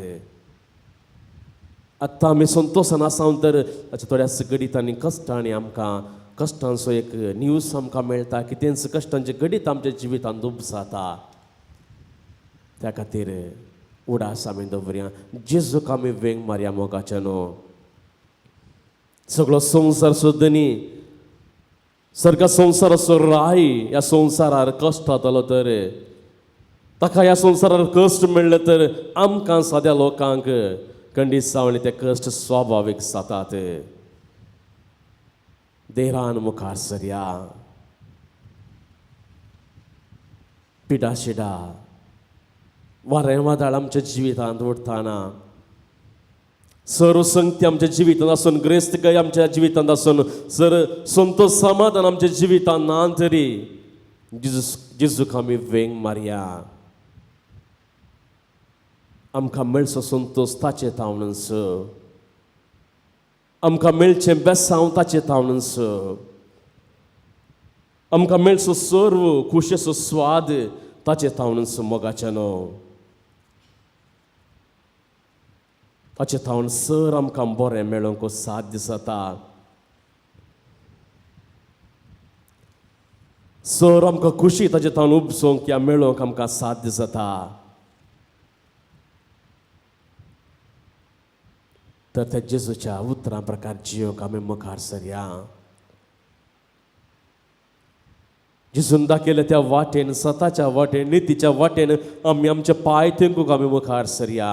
आतां आमी संतोशान आसां तर थोड्या गडितांनी कश्टांनी आमकां कश्टांचो एक न्यूज आमकां मेळटा की तेंच कश्टांचे गडीत आमच्या जिवितांत दूब जाता. त्या खातीर उडास आमी दवरया. जेजूक आमी वेंग मारया मोगाचे न्हू. सगळो संवसार सुद्दां न्ही सारका संवसाराचो राय ह्या संवसारार कश्ट जातालो तर ताका ह्या संवसारार कश्ट मेळ्ळे तर आमकां साद्या लोकांक खंडीसावणी ते कश्ट स्वाभावीक जातात. देरान मुखार सरया. पिडा शिडा वारें वादळ आमच्या जिवितांत उरताना सर्व संगती आमच्या जिवितांत आसून ग्रेस्तकाय आमच्या जिवितांत आसून जर संतोष समाधान आमच्या जिवितांत ना तरी जेजूक आमी वेंग मारया. आमकां मेळचो संतोष ताचे तावणस, आमकां मेळचें बेसांव ताचे तावणस, आमकां मेळचो सर्व खुशेचो स्वाद ताचे तावणस मोगाचे न्हू. ताचे तावन सर आमकां बरें मेळोवंक साध्य जाता. सर आमकां खुशी ताचे तावन उपसोवंक या मेळोवंक आमकां साध्य जाता. तर त्या जेजूच्या उतरां प्रकार जियोंक आमी मुखार सरया. जेजून दाखयल्या त्या वाटेन सताच्या वाटेन नितीच्या वाटेन आमी आमचे पांय थेंकूंक आमी मुखार सरया.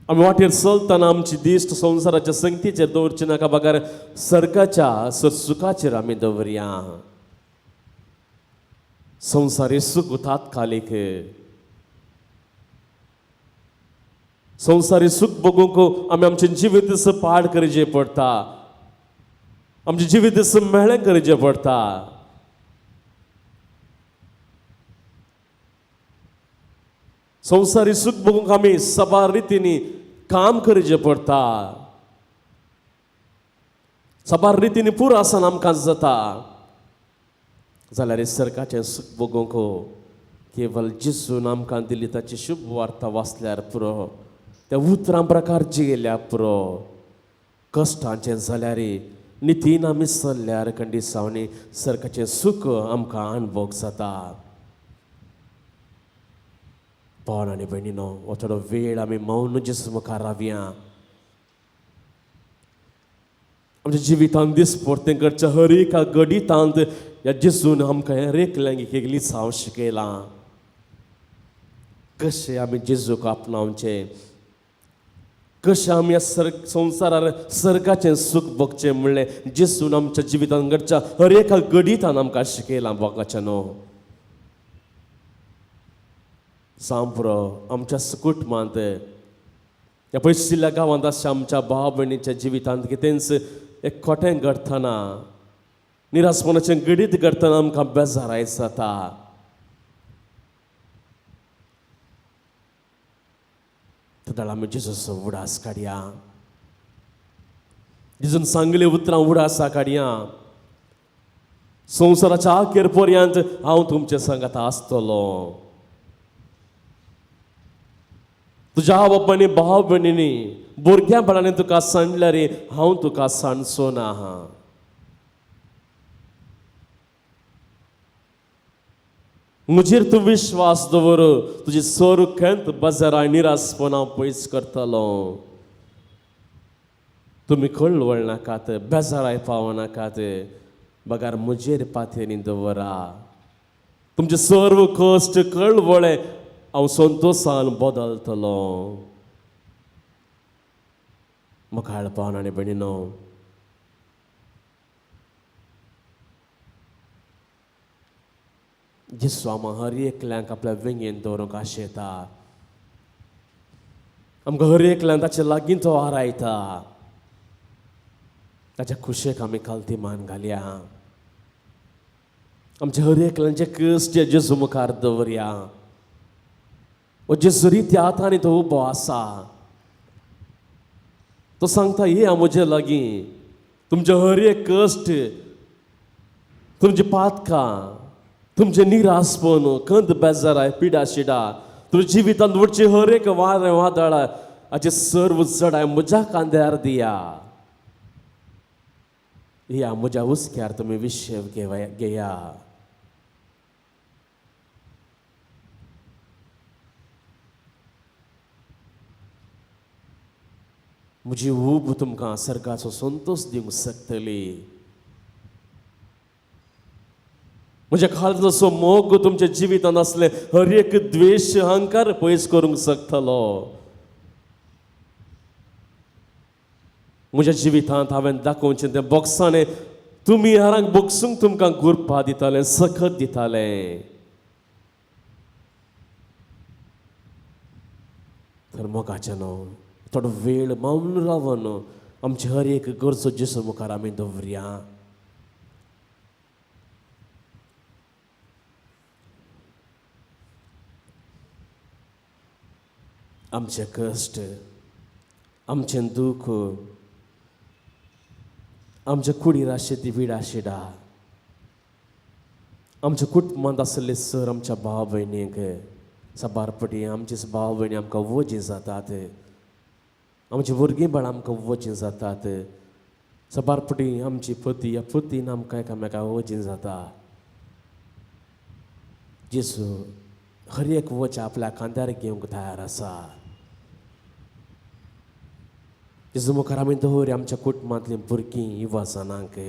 आमी वाटेर चलतना आमची दिश्ट संवसाराच्या संगतीचेर दवरची नाका, बागार सर्गाच्या सुखाचेर आमी दवरया. संवसारी सुख तात्कालीक. संवसारी सुख बगूंक आमी आमचें जिवीत पाड करचें पडटा. आमचे जिवीत मेळ्ळें करचें पडटा. संवसारी सूख बघूंक आमी सबार रितींनी काम करचें पडटा. सबार रितींनी पुरो आसन आमकां जाता जाल्यार निसर्गाचें सूख बघूंक केवळ जेजून आमकां दिली ताची शुभ वार्ता वाचल्यार पुरो. त्या उतरां प्रकार जियेल्यार पुरो. कश्टांचें जाल्यार नितीन आमी चल्ल्यार खंडिसावनी सर्गाचें सूख आमकां अणभव जाता. भाव आनी भयणीनो, हो थोडो वेळ आमी मौन जेजू मुखार रावया. आमच्या जिवितांत दिसपरतें करच्या हर एका घडीतांत ह्या जेजून आमकां हेर एकल्यांक एक लिसांव शिकयलां. कशें आमी जेजूक आपणावचें, कशें आमी ह्या संवसारार सर्गाचें सूख भोगचें म्हणलें जेजून आमच्या जिवितांत घडच्या हर एका घडीतांत आमकां शिकयलां. भोगाचें न्हू सांपुरो आमच्या कुटुंबांत ह्या पयशिल्ल्या गांवांत अशें आमच्या भाव भयणीच्या जिवितांत कितेंच एक खोटें घडटना, निरासपणाचें घडीत घडटना आमकां बेजाराय जाता. तदाळ आमी जेजूचो उडास काडया. जेजून सांगले उतरां उडासा काडया. संवसाराच्या आखेर पर्यंत हांव तुमचे सांगात आसतलो. तुज्या आवय बापायनी भाव भयणींनी भुरग्यापणांनी तुका सांडल्यार हांव तुका सांडचो ना. म्हजेर तूं विश्वास दवर, तुजी सोर खंत बेजाराय निरासपणां पयस करतलो. तुमी कळवळ नाकात, बेजाराय पावनाकात, बगार म्हजेर पातयेनी दवरा. तुमचे सर्व कश्ट कळवळे हांव संतोशान बदलतलो. मुखार पावन आनी भयणीनो, जेजू आम्हा हर एकल्यांक आपल्या वेंगेन दवरूंक आशेता. आमकां हर एकल्यांक ताचे लागीं तो आरायता. ताच्या खुशेक आमी खालती मान घालया. आमचे हर एकल्यांचे कश्ट जेजू मुखार दवरया. जेजू रित्या हातांनी तो उबो आसा. तो सांगता येया म्हजे लागीं. तुमचे हर एक कश्ट, तुमची पातकां, तुमचे निरासपण, खंत बेजाराय, पिडा शिडा, तुमच्या जिवितांत उरची हर एक वारें वादळ हाचे सर्व चडाय म्हज्या खांद्यार दिया. या म्हज्या हुस्क्यार तुमी विशेव घेया. म्हजी ऊब तुमकां सर्गाचो संतोश दिवंक शकतली. म्हज्या खालचो मोग तुमच्या जिवितांत असले हर एक द्वेश, अहंकार पयस करूंक शकतलो. म्हज्या जिवितांत हांवें दाखोवचें तें बोगसाणें तुमी हेरांक बोगसूंक तुमकां गुरपा दितालें, सखत दितालें. तर मोगाचें न्हू, थोडो वेळ मौन रावन आमचे हर एक गरजो जेजू मुखार आमी दवरया. आमचे कश्ट, आमचें दूख, आमच्या कुडीर आशिल्ली विडा शिडा, आमच्या कुटुंबांत आसले सर आमच्या भाव भयणीक सबारपटी आमचे भाव भयणी आमकां वजी जातात. आमची भुरगींबाळ आमकां वचीं जातात. सबारपटी आमची पती ह्या पतीन आमकां एकामेकां वचीं जाता. जेजू हर एक वच आपल्या खांद्यार घेवंक तयार आसा. जेजू मुखार आमी दवरया आमच्या कुटुंबांतलीं भुरगीं युवाजनांक.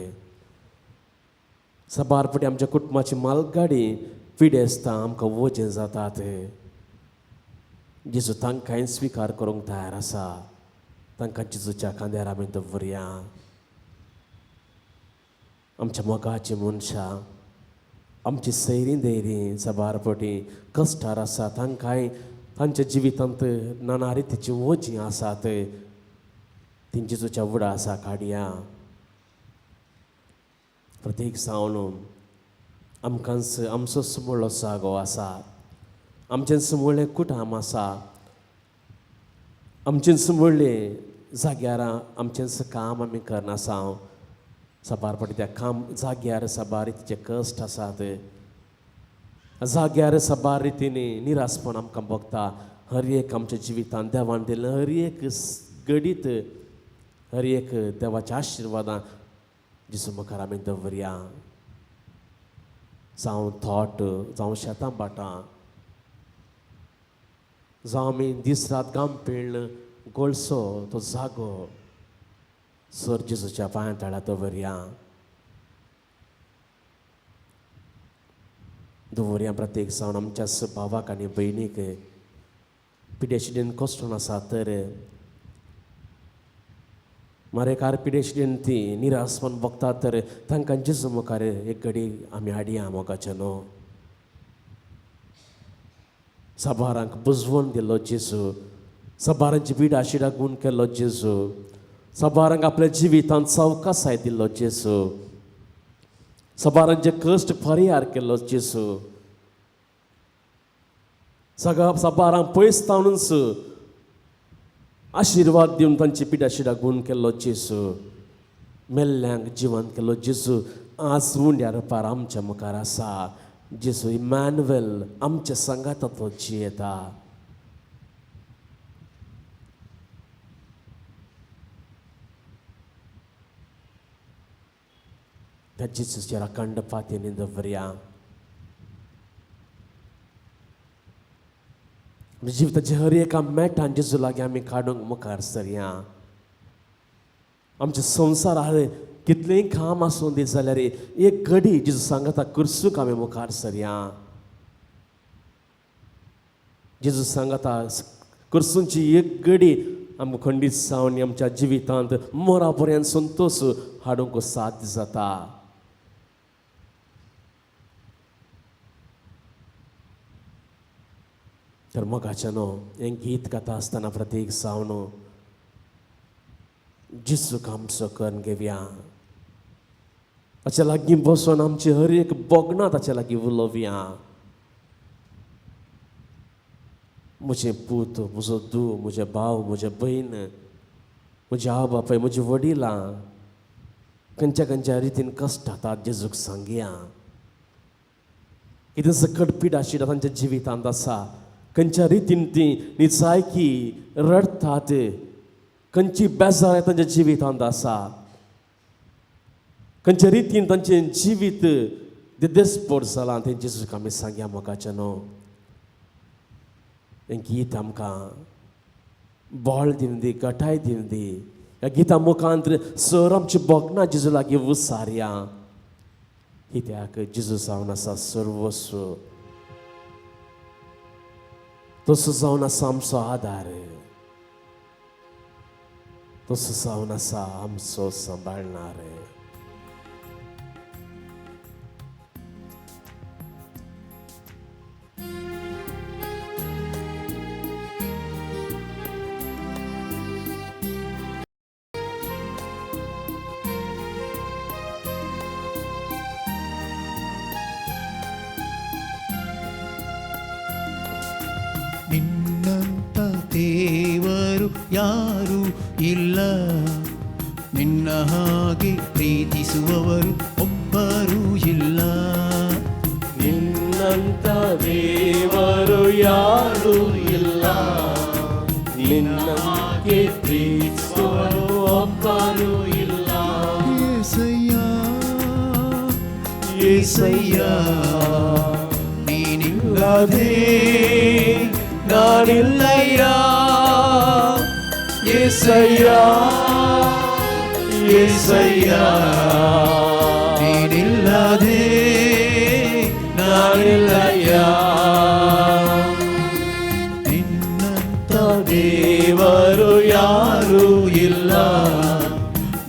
सबारपटी आमच्या कुटुंबाची मालगाडी पिडेस्तां आमकां वचीं जातात. जेजू तांकांय स्विकार करूंक तयार आसा. तांकां जेजूच्या खांद्यार आमी दवरया. आमच्या मोगाची मनशां, आमची सैरीं धैर्यी सबारपटी कश्टार आसा, तांकांय तांच्या जिवितांत नाना रितीची वजीं आसात. ती जेजूच्या उडासा काडया. प्रत्येक जावन आमकां आमचो समोळो जागो आसा, आमचें समोळें कुटाम आसा, आमचें समोळें जाग्यार आमचें काम आमी करनासा साबार फावटी त्या काम जाग्यार साबार रितीचे कश्ट आसात, जाग्यार साबार रितीनी निरासपण आमकां भोगता. हर एक आमच्या जिवितांत देवान दिलें हर एक घडीत हर एक देवाच्या आशिर्वादां जिसू मुखार आमी दवरया. जावं थॉट, जावं शेतां बाटां, जावं आमी दीस रात घाम पिळ्ळ गोळसो तो जागो सर जेजूच्या पांया तळा दवरया. दवरया प्रत्येक जावन आमच्या भावाक आनी भयणीक पिडेशिडेन कश्ट आसा तर मरेकार पिडेशिडेन ती निरासपण भोगतात तर तांकां जेजू मुखार एक घडी आमी हाडया मोगाचें न्हू. साबारांक बुजवण दिल्लो जेजू, साबारांची पिडा शिडा गूण केल्लो जेजू, साबारांक आपल्या जिवितांत सावकासाय दिल्लो जेजू, साबारांचे कश्ट परिहार केल्लो जेजू, साबारांक पयस तावनूच आशिर्वाद दिवन तांची पिडा शिडा गूण केल्लो जेजू, मेल्ल्यांक जिवंत केल्लो जेजू आज उंड्यार पार आमच्या मुखार आसा. जेजू इमॅन्युएल आमच्या संगात तो जियेता. त्या जेजूच्या अखंड पातयेनी दवरया. जिविताचे हर एका मेटान जेजू लागीं आमी काडूंक मुखार सरया. आमच्या संवसारार कितलेंय काम आसूं दी जाल्यार एक घडी जेजू सांगता करसूक आमी मुखार सरया. जेजू सांगता करसूंची एक घडी आमकां खंडीत जावन आमच्या जिवितांत मोरा पर्यंत संतोश हाडूंक साध्य जाता. तर मोगाचें न्हू हें गीत गाता आसतना प्रत्येक जावन जेजूक आमचो करून घेवया. ताच्या लागीं बसून आमची हर एक बोगणां ताच्या लागीं उलोवया. म्हजें पूत, म्हजो धूव, म्हजे भाव, म्हजे भयण, म्हजे आवय बापाय, म्हजी वडिलां खंयच्या खंयच्या रितीन कश्ट जातात जेजूक सांगया. कितें सकट पिडा शिडा तांच्या जिवितांत आसा, खंयच्या रितीन तीं निचायकी रडतात, खंयची बेजार तांच्या जिवितांत आसा, खंयच्या रितीन तांचें जिवीत दिदेसपोट जालां तें जेजूक आमी सांगया मोगाचें न्हू. हें गीत आमकां बोळ दिवन दी, घटाय दिवन दी. ह्या गिता मुखांतर सर आमची बोगणां जेजू लागीं उसारया. कित्याक जेजू जावन आसा सर्वस्व, तसो जावन आसा आमचो आदार, तसो जावन आसा आमचो सांबाळणार. ನಿನ್ನಂತ ದೇವರು ಯಾರೂ ಇಲ್ಲ, ನಿನ್ನ ಹಾಗೆ ಪ್ರೀತಿಸುವವರು ಒಬ್ಬರೂ ಇಲ್ಲ. ನಿನ್ನಂತ ದೇವರು ಯಾರೂ ಇಲ್ಲ, ನಿನ್ನ ಹಾಗೆ ಪ್ರೀತಿಸುವವರು ಒಬ್ಬರೂ ಇಲ್ಲ. ಏಸಯ್ಯ ಏಸಯ್ಯ ನೀನಿಲ್ಲದೆ ನಾನಿಲ್ಲಯ್ಯ. ಏಸಯ್ಯ ಏಸಯ್ಯ ನೀನಿಲ್ಲದೆ ನಾನಿಲ್ಲಯ್ಯ. ನಿನ್ನಂತ ದೇವರು ಯಾರೂ ಇಲ್ಲ,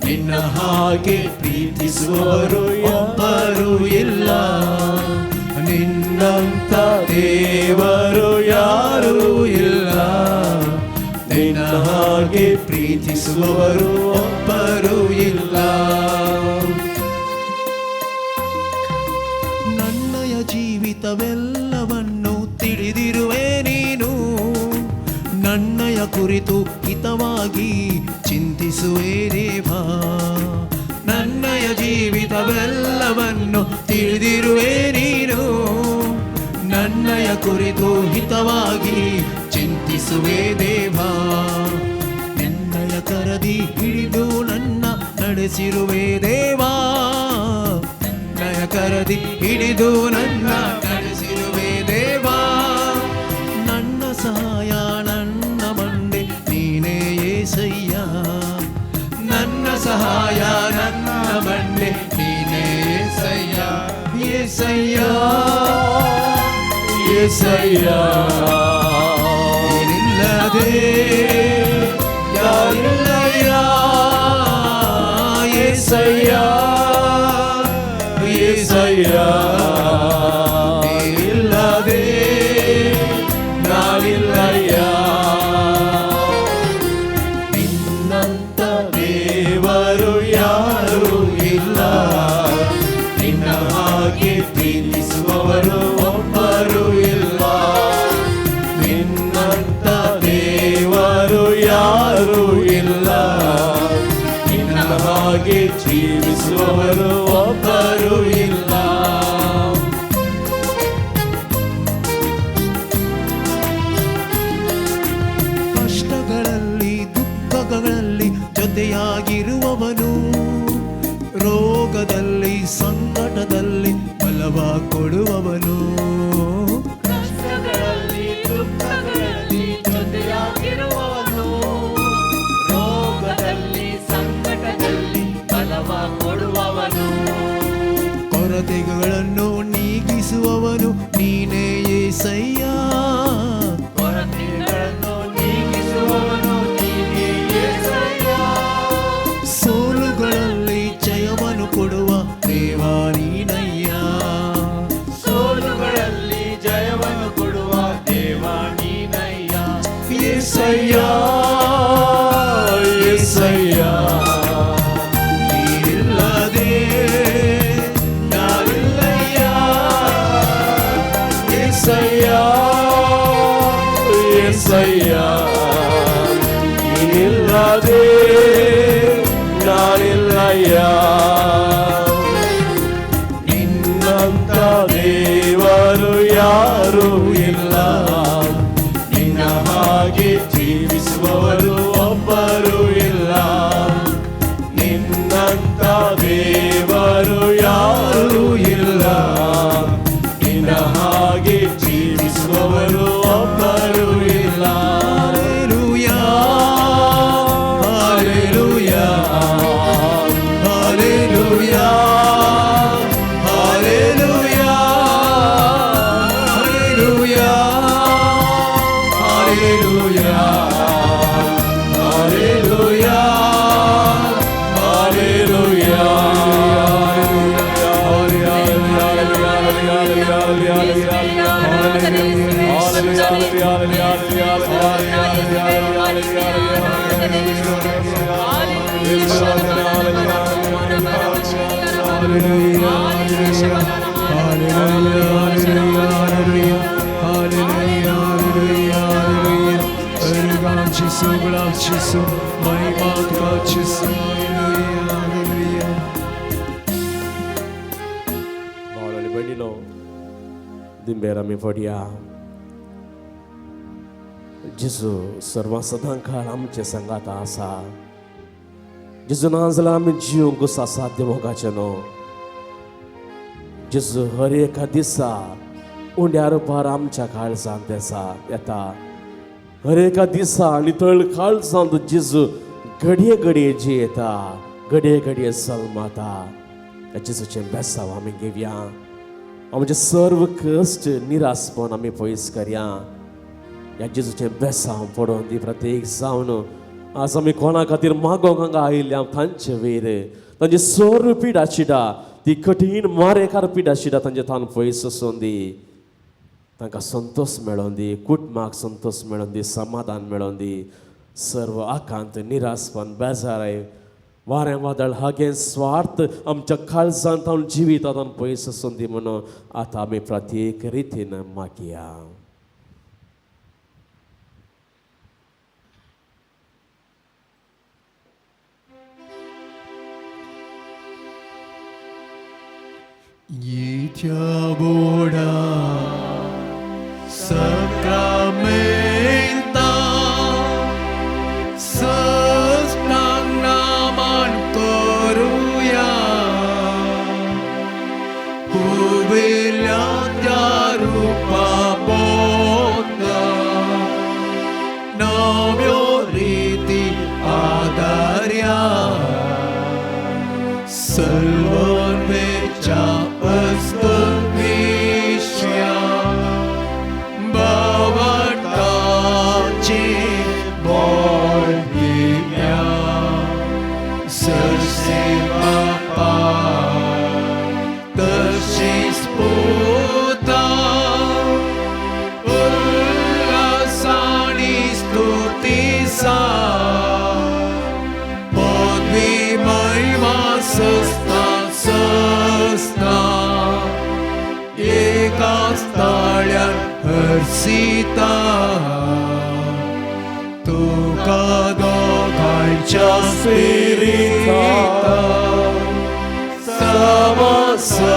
ನಿನ್ನ ಹಾಗೆ ಪ್ರೀತಿಸುವವರು ಒಬ್ಬರೂ ಇಲ್ಲ. ನಿನ್ನಂತ ದೇವರು ಯಾರೂ ಇಲ್ಲ, ನಿನ್ನ ಹಾಗೆ ಪ್ರೀತಿಸುವವರು ಒಬ್ಬರೂ ಇಲ್ಲ. ಹಿತವೆಲ್ಲವನ್ನು ತಿಳಿದಿರುವೆ ನೀನು. ನನ್ನಯ ಕುರಿತು ಹಿತವಾಗಿ ಚಿಂತಿಸುವೆ ದೇವಾ. ನನ್ನಯ ಜೀವಿತವೆಲ್ಲವನ್ನು ತಿಳಿದಿರುವೆ ನೀನು. ನನ್ನಯ ಕುರಿತು ಹಿತವಾಗಿ ಚಿಂತಿಸುವೆ ದೇವಾ. ನಿನ್ನಯ ಕರದಿ ಹಿಡಿದು ನನ್ನ ನಡೆಸಿರುವೆ ದೇವಾ. ನನ್ನಯ ಕರದಿ ಹಿಡಿದು ನನ್ನ ನಡೆಸಿರುವೆ ದೇವಾ. ನನ್ನ ಸಹಾಯ ನನ್ನ ಮಂಡೆ ನೀನೇ ಏಸಯ್ಯ. ನನ್ನ ಸಹಾಯ ನನ್ನ ಮಂಡೆ ನೀನೇ ಏಸಯ್ಯ. ಏಸಯ್ಯ ಏಸಯ್ಯ ನೀನಿಲ್ಲದೆ ಯಾರಿಲ್ಲಯ್ಯ. ಏಸಯ್ಯ ಏಸಯ್ಯ ನೀನಿಲ್ಲದೆ ನಾನಿಲ್ಲಯ್ಯ. ನಿನ್ನಂತ ದೇವರು ಯಾರು ಇಲ್ಲ. ನಿನ್ನ ಹಾಗೆ ಪ್ರೀತಿಸುವವರು ಒಬ್ಬರು ಇಲ್ಲ. ನಿನ್ನಂತ ದೇವರು ಯಾರು ಇಲ್ಲ. ನಿನ್ನ ಹಾಗೆ ಜೀವಿಸುವವರು ಒಬ್ಬರು ಇಲ್ಲ. ಕಷ್ಟಗಳಲ್ಲಿ ದುಃಖಗಳಲ್ಲಿ ಜೊತೆಯಾಗಿರುವವನು. ರೋಗದಲ್ಲಿ ಸಂಕಟದಲ್ಲಿ ಬಲವ ಕೊಡುವವನು. ಕಷ್ಟಗಳಲ್ಲಿ ದುಃಖಗಳಲ್ಲಿ ಜೊತೆಯಾಗಿರುವವನು. ರೋಗದಲ್ಲಿ ಸಂಕಟದಲ್ಲಿ ಬಲವ ಕೊಡುವವನು. ಕೊರತೆಗಳನ್ನು ನೀಗಿಸುವವನು ನೀನೇ ಏಸಯ್ಯ. ಕೊರತೆಗಳನ್ನು ನೀಗಿಸುವವನು ನೀನೇ ಏಸಯ್ಯ. ಸೋಲುಗಳಲ್ಲಿ ಜಯವನ್ನು ಕೊಡುವ ದೇವಾ ನೀನಯ್ಯ. ಸೋಲುಗಳಲ್ಲಿ ಜಯವನ್ನು ಕೊಡುವ ದೇವ ನೀನಯ್ಯ. ಏಸಯ್ಯ ಏಸಯ್ಯ ನೀನಿಲ್ಲದೆ ನಾನಿಲ್ಲಯ್ಯ. ಏಸಯ್ಯ ಏಸಯ್ಯ ನೀನಿಲ್ಲದೆ ನಾನಿಲ್ಲಯ್ಯ. ನಿನ್ನಂತ ದೇವರು ಯಾರು ಇಲ್ಲ. ನಿನ್ನ ಹಾಗೆ ಜೀವಿಸುವವರು ಒಬ್ಬರು ಇಲ್ಲ. ನಿನ್ನಂತ ದೇವರು ಯಾರು ಇಲ್ಲ. ನಿನ್ನ ಹಾಗೆ ಜೀವಿಸುವವರು ಒಬ್ಬರು ಇಲ್ಲ. Hallelujah hallelujah hallelujah hallelujah hallelujah hallelujah hallelujah Maulani Benino Dimbera mi fodia Jesu सर्व सदांकाळ आमचे संगात आसा. जेजू नाजला आमी जिवंक साध्य मोगाचेनो. जेजू हर एका दिसा उंड्यार पार आमच्या काळजांत येता. हर एका दिसा नितळ काळजांत जेजू घडये घडये जियेता. घडये घडये सलमाता. जेजूचे बेसांव आमी घेवया. आमचे सर्व कश्ट निरासपण आमी पयस करया. या जेजूचे बेसांव पडोवन दी प्रत्येक जावन आज आमी कोणा खातीर मागोंक हांगा आयिल्ले तांचे वयर तांची सर्व पीड आशिता ती कठीण मारेकार पीड आशिता तांचे थान पयस वचोन दी. तांकां संतोष मेळोवन दी. कुटुंबाक संतोष मेळोवन दी. समाधान मेळोवन दी. सर्व आकांत निरासपण बेजाराय वारें वादळ हागे स्वार्थ आमच्या काळजांत जिवितांत पयस संदी म्हणून आतां आमी प्रत्येक रितीन मागया. Itiaboda Sacramenta Sesnang naman koruya Pubilyatya rupa bodha Navyoriti adarya Salvan mecha Astovishya Bhavatachi Bodhimya Saseva Pa Tashisputa Ullasani Stutisa Bodhimaiva Sasta Sasta एकाच ताळ्यार हर्षिता तुका दोगांच्या स्पिरिता समसमी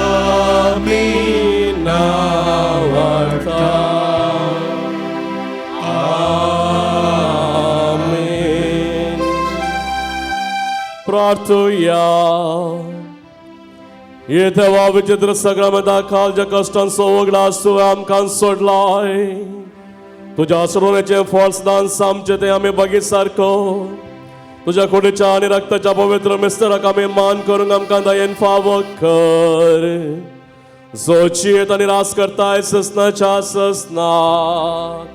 नावार्ता. आमेन. प्रार्थुया. हे देवा विचित्र सगळ्यामध्ये कालच्या कष्टांचो वगडा आसूं आमकां सोडलाय. तुझ्या आसरोण्याचे फळदान सामचे ते आमी बघीत सारको तुझ्या कुडीच्या आनी रक्ताच्या पवित्र मिस्टराक आमी मान करूंक आमकां दयेन फावो कर. जो चियेत आनी रास करताय ससनाच्या ससनाक